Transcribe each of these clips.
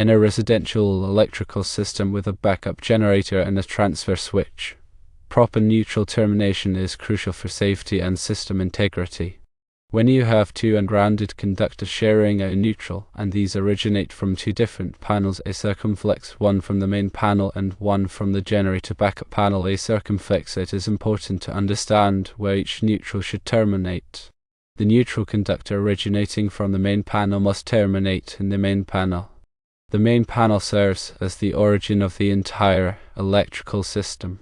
In a residential electrical system with a backup generator and a transfer switch, proper neutral termination is crucial for safety and system integrity. When you have two ungrounded conductors sharing a neutral, and these originate from two different panels, a circumflex, one from the main panel and one from the generator backup panel, a circumflex, it is important to understand where each neutral should terminate. The neutral conductor originating from the main panel must terminate in the main panel. The main panel serves as the origin of the entire electrical system.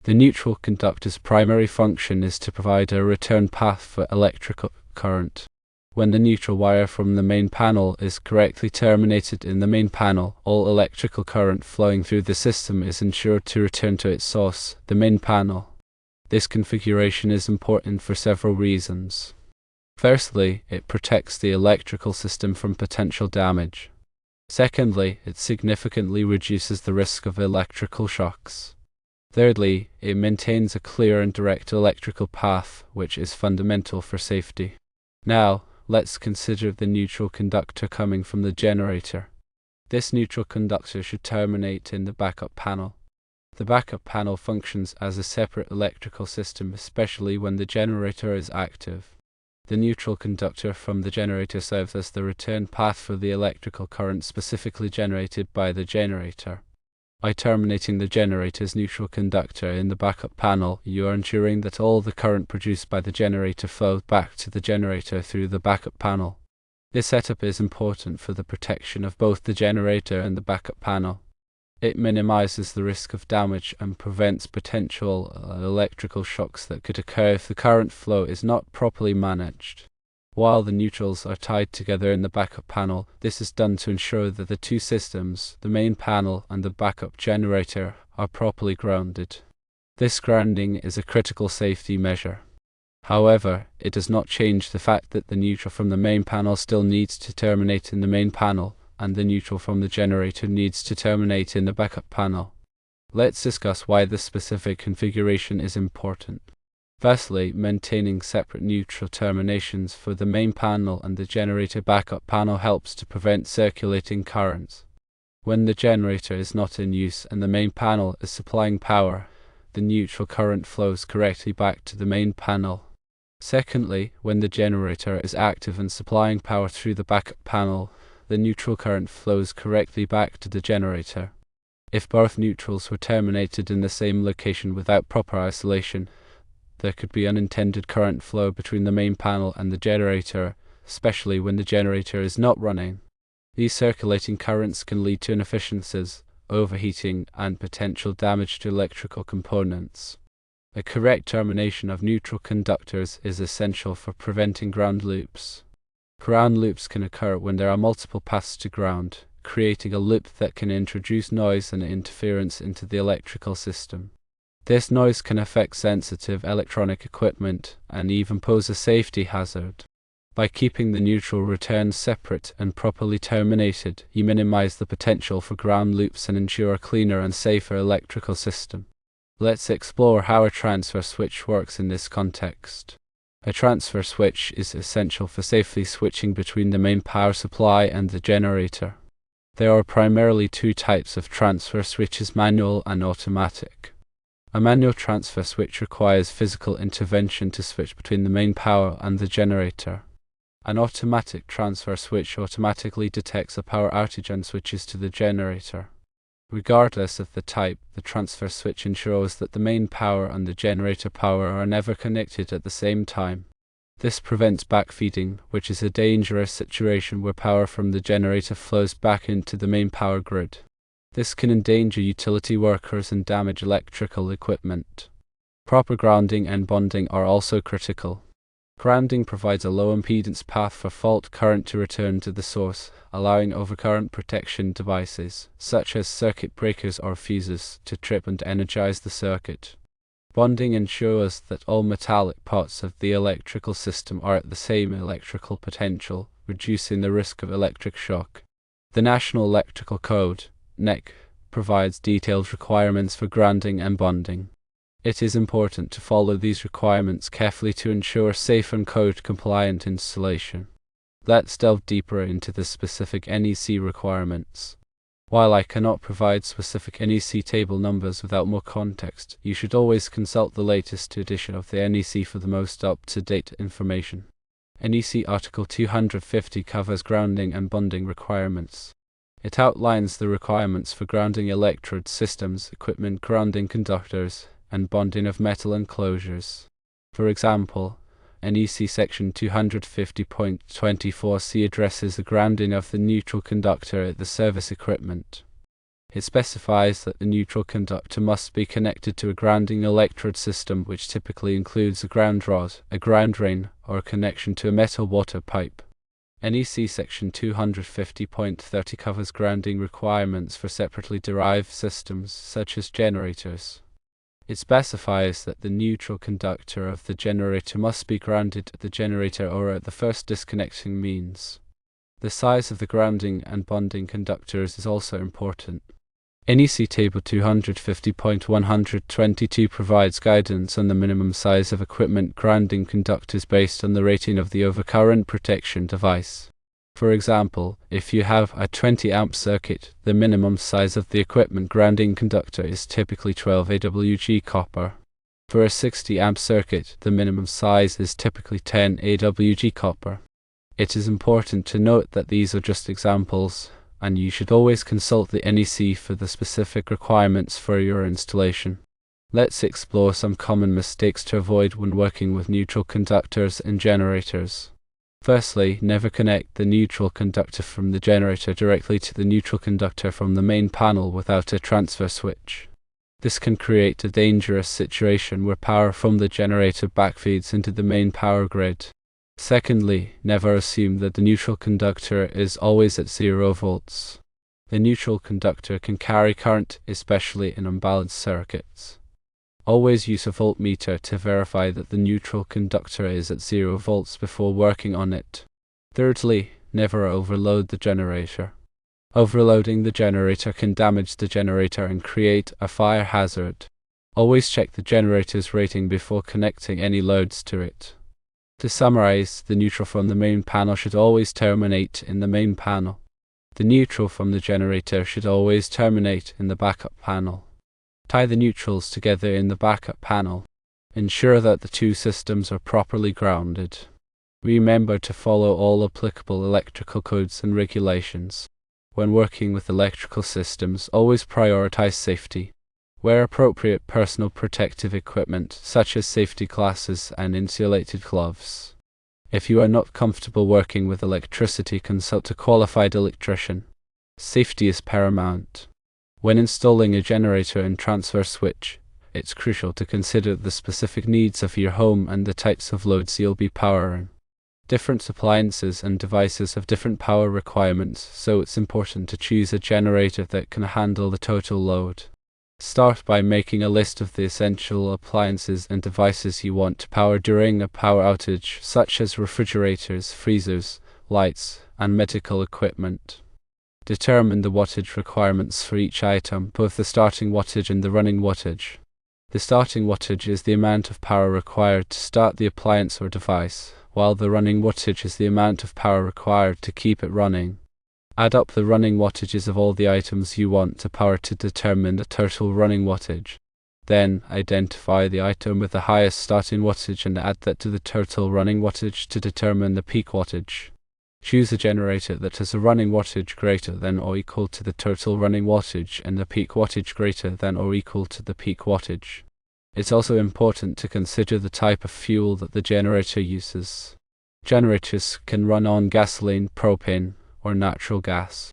The neutral conductor's primary function is to provide a return path for electrical current. When the neutral wire from the main panel is correctly terminated in the main panel, all electrical current flowing through the system is ensured to return to its source, the main panel. This configuration is important for several reasons. Firstly, it protects the electrical system from potential damage. Secondly, it significantly reduces the risk of electrical shocks. Thirdly, it maintains a clear and direct electrical path, which is fundamental for safety. Now, let's consider the neutral conductor coming from the generator. This neutral conductor should terminate in the backup panel. The backup panel functions as a separate electrical system, especially when the generator is active. The neutral conductor from the generator serves as the return path for the electrical current specifically generated by the generator. By terminating the generator's neutral conductor in the backup panel, you are ensuring that all the current produced by the generator flows back to the generator through the backup panel. This setup is important for the protection of both the generator and the backup panel. It minimizes the risk of damage and prevents potential electrical shocks that could occur if the current flow is not properly managed. While the neutrals are tied together in the backup panel, this is done to ensure that the two systems, the main panel and the backup generator, are properly grounded. This grounding is a critical safety measure. However, it does not change the fact that the neutral from the main panel still needs to terminate in the main panel, and the neutral from the generator needs to terminate in the backup panel. Let's discuss why this specific configuration is important. Firstly, maintaining separate neutral terminations for the main panel and the generator backup panel helps to prevent circulating currents. When the generator is not in use and the main panel is supplying power, the neutral current flows correctly back to the main panel. Secondly, when the generator is active and supplying power through the backup panel, the neutral current flows correctly back to the generator. If both neutrals were terminated in the same location without proper isolation, there could be unintended current flow between the main panel and the generator, especially when the generator is not running. These circulating currents can lead to inefficiencies, overheating, and potential damage to electrical components. A correct termination of neutral conductors is essential for preventing ground loops. Ground loops can occur when there are multiple paths to ground, creating a loop that can introduce noise and interference into the electrical system. This noise can affect sensitive electronic equipment and even pose a safety hazard. By keeping the neutral returns separate and properly terminated, you minimize the potential for ground loops and ensure a cleaner and safer electrical system. Let's explore how a transfer switch works in this context. A transfer switch is essential for safely switching between the main power supply and the generator. There are primarily two types of transfer switches: manual and automatic. A manual transfer switch requires physical intervention to switch between the main power and the generator. An automatic transfer switch automatically detects a power outage and switches to the generator. Regardless of the type, the transfer switch ensures that the main power and the generator power are never connected at the same time. This prevents backfeeding, which is a dangerous situation where power from the generator flows back into the main power grid. This can endanger utility workers and damage electrical equipment. Proper grounding and bonding are also critical. Grounding provides a low impedance path for fault current to return to the source, allowing overcurrent protection devices, such as circuit breakers or fuses, to trip and energize the circuit. Bonding ensures that all metallic parts of the electrical system are at the same electrical potential, reducing the risk of electric shock. The National Electrical Code, NEC, provides detailed requirements for grounding and bonding. It is important to follow these requirements carefully to ensure safe and code-compliant installation. Let's delve deeper into the specific NEC requirements. While I cannot provide specific NEC table numbers without more context, you should always consult the latest edition of the NEC for the most up-to-date information. NEC Article 250 covers grounding and bonding requirements. It outlines the requirements for grounding electrode systems, equipment grounding conductors, and bonding of metal enclosures. For example, NEC Section 250.24c addresses the grounding of the neutral conductor at the service equipment. It specifies that the neutral conductor must be connected to a grounding electrode system, which typically includes a ground rod, a ground drain, or a connection to a metal water pipe. NEC Section 250.30 covers grounding requirements for separately derived systems, such as generators. It specifies that the neutral conductor of the generator must be grounded at the generator or at the first disconnecting means. The size of the grounding and bonding conductors is also important. NEC Table 250.122 provides guidance on the minimum size of equipment grounding conductors based on the rating of the overcurrent protection device. For example, if you have a 20 amp circuit, the minimum size of the equipment grounding conductor is typically 12 AWG copper. For a 60 amp circuit, the minimum size is typically 10 AWG copper. It is important to note that these are just examples, and you should always consult the NEC for the specific requirements for your installation. Let's explore some common mistakes to avoid when working with neutral conductors and generators. Firstly, never connect the neutral conductor from the generator directly to the neutral conductor from the main panel without a transfer switch. This can create a dangerous situation where power from the generator backfeeds into the main power grid. Secondly, never assume that the neutral conductor is always at 0 volts. The neutral conductor can carry current, especially in unbalanced circuits. Always use a voltmeter to verify that the neutral conductor is at 0 volts before working on it. Thirdly, never overload the generator. Overloading the generator can damage the generator and create a fire hazard. Always check the generator's rating before connecting any loads to it. To summarize, the neutral from the main panel should always terminate in the main panel. The neutral from the generator should always terminate in the backup panel. Tie the neutrals together in the backup panel. Ensure that the two systems are properly grounded. Remember to follow all applicable electrical codes and regulations. When working with electrical systems, always prioritize safety. Wear appropriate personal protective equipment, such as safety glasses and insulated gloves. If you are not comfortable working with electricity, consult a qualified electrician. Safety is paramount. When installing a generator and transfer switch, it's crucial to consider the specific needs of your home and the types of loads you'll be powering. Different appliances and devices have different power requirements, so it's important to choose a generator that can handle the total load. Start by making a list of the essential appliances and devices you want to power during a power outage, such as refrigerators, freezers, lights, and medical equipment. Determine the wattage requirements for each item, both the starting wattage and the running wattage. The starting wattage is the amount of power required to start the appliance or device, while the running wattage is the amount of power required to keep it running. Add up the running wattages of all the items you want to power to determine the total running wattage. Then, identify the item with the highest starting wattage and add that to the total running wattage to determine the peak wattage. Choose a generator that has a running wattage greater than or equal to the total running wattage and a peak wattage greater than or equal to the peak wattage. It's also important to consider the type of fuel that the generator uses. Generators can run on gasoline, propane, or natural gas.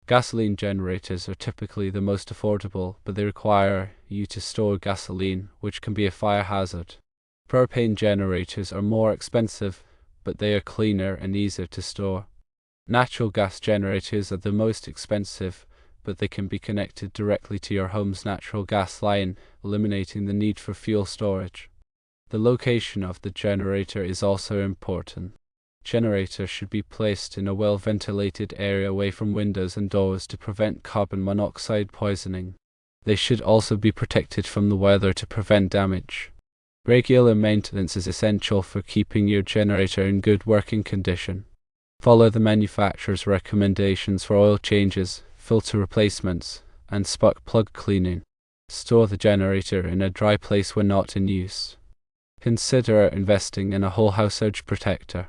Gasoline generators are typically the most affordable, but they require you to store gasoline, which can be a fire hazard. Propane generators are more expensive, but they are cleaner and easier to store. Natural gas generators are the most expensive, but they can be connected directly to your home's natural gas line, eliminating the need for fuel storage. The location of the generator is also important. Generators should be placed in a well-ventilated area away from windows and doors to prevent carbon monoxide poisoning. They should also be protected from the weather to prevent damage. Regular maintenance is essential for keeping your generator in good working condition. Follow the manufacturer's recommendations for oil changes, filter replacements, and spark plug cleaning. Store the generator in a dry place when not in use. Consider investing in a whole house surge protector.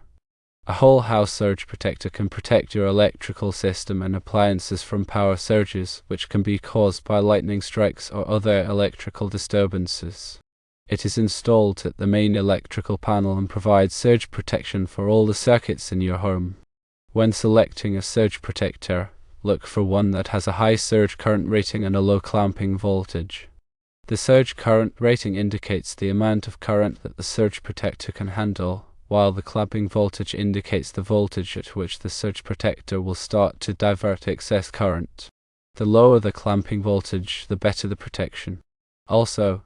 A whole house surge protector can protect your electrical system and appliances from power surges, which can be caused by lightning strikes or other electrical disturbances. It is installed at the main electrical panel and provides surge protection for all the circuits in your home. When selecting a surge protector, look for one that has a high surge current rating and a low clamping voltage. The surge current rating indicates the amount of current that the surge protector can handle, while the clamping voltage indicates the voltage at which the surge protector will start to divert excess current. The lower the clamping voltage, the better the protection. Also,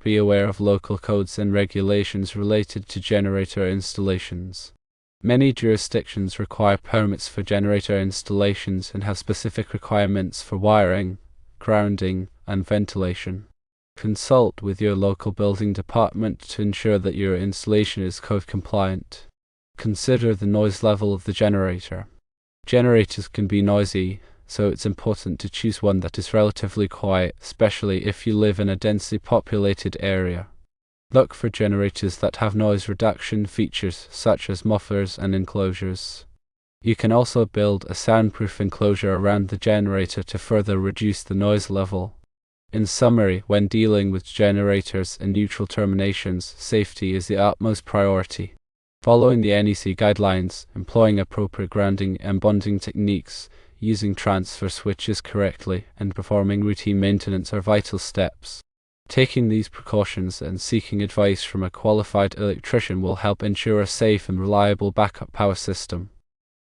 be aware of local codes and regulations related to generator installations. Many jurisdictions require permits for generator installations and have specific requirements for wiring, grounding, and ventilation. Consult with your local building department to ensure that your installation is code compliant. Consider the noise level of the generator. Generators can be noisy, so it's important to choose one that is relatively quiet, especially if you live in a densely populated area. Look for generators that have noise reduction features such as mufflers and enclosures. You can also build a soundproof enclosure around the generator to further reduce the noise level. In summary, when dealing with generators and neutral terminations, safety is the utmost priority. Following the NEC guidelines, employing appropriate grounding and bonding techniques, using transfer switches correctly, and performing routine maintenance are vital steps. Taking these precautions and seeking advice from a qualified electrician will help ensure a safe and reliable backup power system.